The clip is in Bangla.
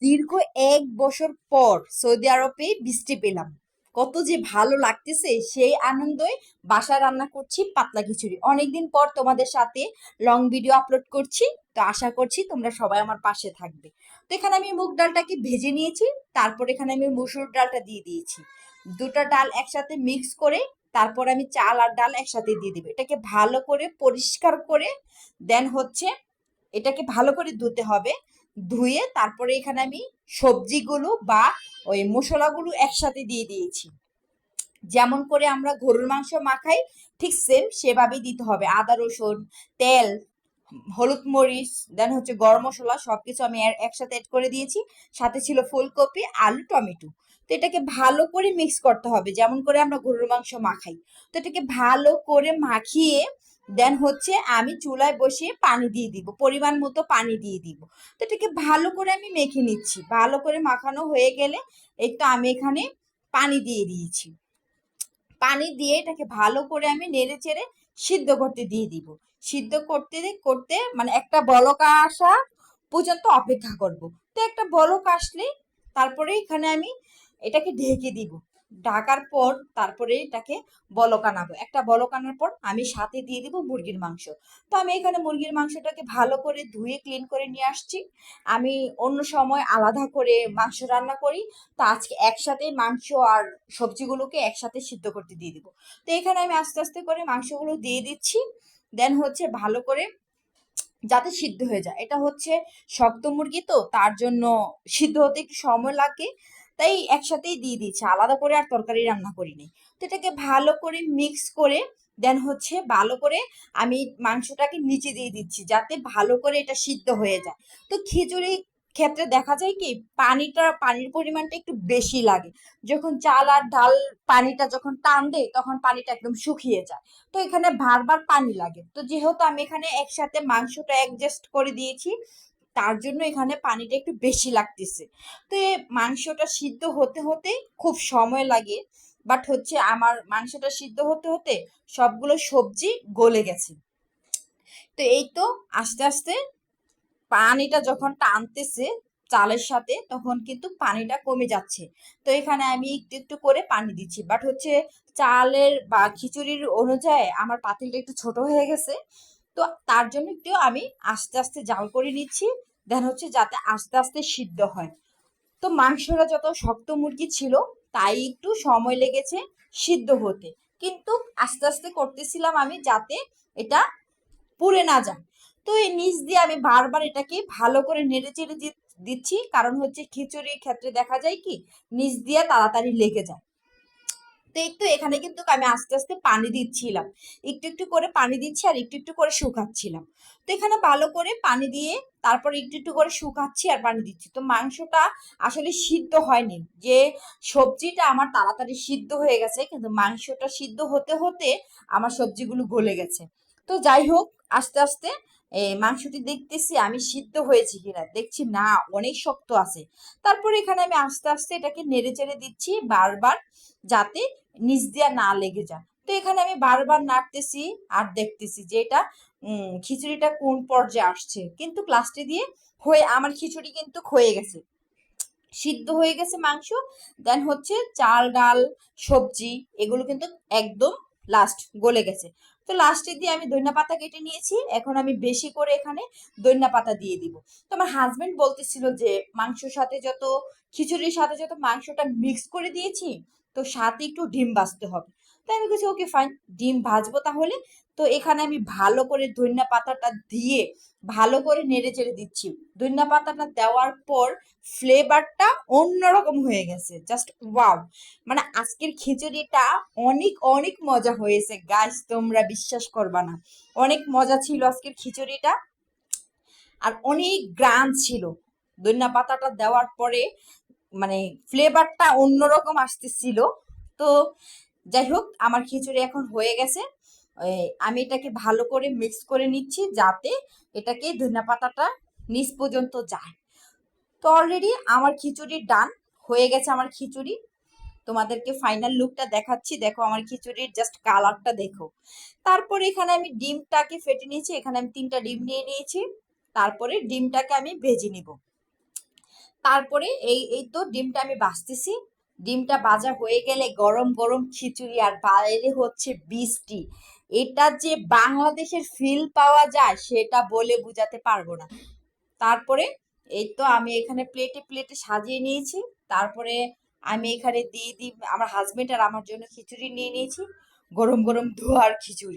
দীর্ঘ 1 বছর পর সৌদি আরবে বৃষ্টি পেলাম। কত যে ভালো লাগতেছে, সেই আনন্দই বাসায় রান্না করছি পাতলা খিচুড়ি। অনেকদিন পর তোমাদের সাথে লং ভিডিও আপলোড করছি, তো আশা করছি তোমরা সবাই আমার পাশে থাকবে। তো এখানে আমি মুগ ডালটাকে ভেজে নিয়েছি, তারপর এখানে আমি মসুর ডালটা দিয়ে দিয়েছি। দুটো ডাল একসাথে মিক্স করে তারপর আমি চাল আর ডাল একসাথে দিয়ে দিব। এটাকে ভালো করে পরিষ্কার করে দেন হচ্ছে এটাকে ভালো করে ধুতে হবে। ধুয়ে তারপরে এখানে আমি সবজিগুলো বা ওই মশলাগুলো একসাথে দিয়ে দিয়েছি। যেমন করে আমরা গরুর মাংস মাখাই, ঠিক সেম সেভাবেই দিতে হবে। আদা রসুন, তেল, হলুদ মরিচ, দেন হচ্ছে গরম মশলা সবকিছু আমি একসাথে অ্যাড করে দিয়েছি। সাথে ছিল ফুলকপি, আলু, টমেটো। তো এটাকে ভালো করে মিক্স করতে হবে, যেমন করে আমরা গরুর মাংস মাখাই। তো এটাকে ভালো করে মাখিয়ে দেন হচ্ছে আমি চুলায় বসিয়ে পানি দিয়ে দিব, পরিমাণ মতো পানি দিয়ে দিব। তো এটাকে ভালো করে আমি মেখে নিচ্ছি। ভালো করে মাখানো হয়ে গেলে এই তো আমি এখানে পানি দিয়ে দিয়েছি। পানি দিয়ে এটাকে ভালো করে আমি নেড়ে চেড়ে সিদ্ধ করতে দিয়ে দিব। সিদ্ধ করতে করতে মানে একটা বলক আসা পর্যন্ত অপেক্ষা করব। তো একটা বলক আসলে তারপরে এখানে আমি এটাকে ঢেকে দিব। ঢাকার পর তারপরে এটাকে বলক আনাবো। একটা বলক আনার পর আমি সাথে দিয়ে দিব মুরগির মাংস। তো আমি এখানে মুরগির মাংসটাকে ভালো করে ধুয়ে ক্লিন করে নিয়ে আসছি। আমি অন্য সময় আলাদা করে মাংস রান্না করি, তো আজকে একসাথে মাংস আর সবজিগুলোকে একসাথে সিদ্ধ করতে দিয়ে দিব। তো এখানে আমি আস্তে আস্তে করে মাংসগুলো দিয়ে দিচ্ছি। দেন হচ্ছে ভালো করে যাতে সিদ্ধ হয়ে যায়। এটা হচ্ছে শক্ত মুরগি, তো তার জন্য সিদ্ধ হতে একটু সময় লাগে, তাই একসাথেই দিয়ে দিচ্ছি, আলাদা করে আর তরকারি রান্না করিনি। তো এটাকে ভালো করে মিক্স করে দেন হচ্ছে ভালো করে আমি মাংসটাকে নিচে দিয়ে দিচ্ছি যাতে ভালো করে এটা সিদ্ধ হয়ে যায়। তো খিচুড়ি ক্ষেত্রে দেখা যায় কি, পানির পরিমাণটা একটু বেশি লাগে। যখন চাল আর ডাল পানিটা যখন টান দেয় তখন পানিটা একদম শুকিয়ে যায়। তো এখানে বারবার পানি লাগে। তো যেহেতু আমি এখানে একসাথে মাংসটা অ্যাডজাস্ট করে দিয়েছি, তার জন্য এখানে পানিটা একটু বেশি লাগতেছে। তো এই মাংসটা সিদ্ধ হতে হতে খুব সময় লাগে, বাট হচ্ছে আমার মাংসটা সিদ্ধ হতে হতে সবগুলো সবজি গলে গেছে। তো এই তো আস্তে আস্তে পানিটা যখন টানতেছে চালের সাথে তখন কিন্তু পানিটা কমে যাচ্ছে। তো এখানে আমি একটু একটু করে পানি দিচ্ছি, বাট হচ্ছে চালের বা খিচুড়ির অনুযায়ী আমার পাতিলটা একটু ছোট হয়ে গেছে। তো তার জন্য একটু আমি আস্তে আস্তে জাল করে নিচ্ছি, দেন হচ্ছে যাতে আস্তে আস্তে সিদ্ধ হয়। তো মাংসটা যত শক্ত মুরগি ছিল তাই একটু সময় লেগেছে সিদ্ধ হতে, কিন্তু আস্তে আস্তে করতেছিলাম আমি যাতে এটা পুড়ে না যায়। তো এই নিচ দিয়ে আমি বারবার এটাকে ভালো করে নেড়ে চেড়ে দিচ্ছি, কারণ হচ্ছে খিচুড়ির ক্ষেত্রে দেখা যায় কি নিচ দিয়ে তাড়াতাড়ি লেগে যায়। তো একটু এখানে কিন্তু আমি আস্তে আস্তে পানি দিচ্ছিলাম, একটু একটু করে পানি দিচ্ছি আর একটু একটু করে শুকাচ্ছিলাম। তো এখানে ভালো করে পানি দিয়ে তারপর একটু একটু করে শুকাচ্ছি আর পানি দিচ্ছি। তো মাংসটা আসলে সিদ্ধ হয়নি, যে সবজিটা আমার তাড়াতাড়ি সিদ্ধ হয়ে গেছে, কিন্তু মাংসটা সিদ্ধ হতে হতে আমার সবজিগুলো গলে গেছে। তো যাই হোক, আস্তে আস্তে মাংসটি দেখতেছি আমি সিদ্ধ হয়েছে কিনা, দেখছি না অনেক শক্ত আছে। তারপর এখানে আমি আস্তে আস্তে এটাকে নেড়ে চেড়ে দিচ্ছি বারবার, যাতে নিচ দিয়া না লেগে যায়। তো এখানে আমি বারবার নাড়তেছি আর দেখতেছি যে এটা খিচুড়িটা কোন পর্যায়ে আসছে, কিন্তু লাস্টে দিয়ে হয়ে আমার খিচুড়ি কিন্তু হয়ে গেছে, সিদ্ধ হয়ে গেছে মাংস। দেন হচ্ছে চাল ডাল সবজি এগুলো কিন্তু একদম লাস্ট গলে গেছে। তো লাস্টে দিয়ে আমি ধনিয়া পাতা কেটে নিয়েছি, এখন আমি বেশি করে এখানে ধনিয়া পাতা দিয়ে দিব। তো আমার হাজবেন্ড বলতেছিল যে মাংসর সাথে যত খিচুড়ির সাথে যত মাংসটা মিক্স করে দিয়েছি, তো সাথে একটু ডিম ভাজতে হবে। তাই আমি বলছি ওকে ফাইন, ডিম ভাজবো তাহলে। তো এখানে আমি ভালো করে ধনিয়া পাতাটা দিয়ে ভালো করে নেড়ে চেড়ে দিচ্ছি। ধনিয়া পাতাটা দেওয়ার পর ফ্লেভারটা অন্যরকম হয়ে গেছে, জাস্ট ওয়াও। মানে আজকের খিচুড়িটা অনেক অনেক মজা হয়েছে গাইস, তোমরা বিশ্বাস করবা না, অনেক মজা ছিল আজকের খিচুড়িটা। আর অনেক গ্রান ছিল ধনিয়া পাতাটা দেওয়ার পরে, মানে ফ্লেভারটা অন্যরকম আসতেছিল। তো যাই হোক, আমার খিচুড়ি এখন হয়ে গেছে। আমি এটাকে ভালো করে মিক্স করে নিচ্ছি যাতে এটাকে ধনিয়া পাতাটা নিচ পর্যন্ত যায়। তো অলরেডি আমার খিচুড়ি ডান হয়ে গেছে। আমার খিচুড়ি তোমাদেরকে ফাইনাল লুকটা দেখাচ্ছি, দেখো আমার খিচুড়ির জাস্ট কালারটা দেখো। তারপরে এখানে আমি ডিমটাকে ফেটে নিয়েছি, এখানে আমি 3টা ডিম নিয়ে নিয়েছি। তারপরে ডিমটাকে আমি ভেজে নিব। তারপরে এই এই তো ডিমটা আমি ভাজতেছি। ডিমটা ভাজা হয়ে গেলে গরম গরম খিচুড়ি আর বাইরে হচ্ছে বৃষ্টি। এটা যে বাংলাদেশের ফিল পাওয়া যায় সেটা বলে বোঝাতে পারবো না। তারপরে এই তো আমি এখানে প্লেটে প্লেটে সাজিয়ে নিয়েছি। তারপরে আমি এখানে দিয়ে দিই, আমার হাজবেন্ড আর আমার জন্য খিচুড়ি নিয়ে নিয়েছি, গরম গরম ধোয়ার খিচুড়ি।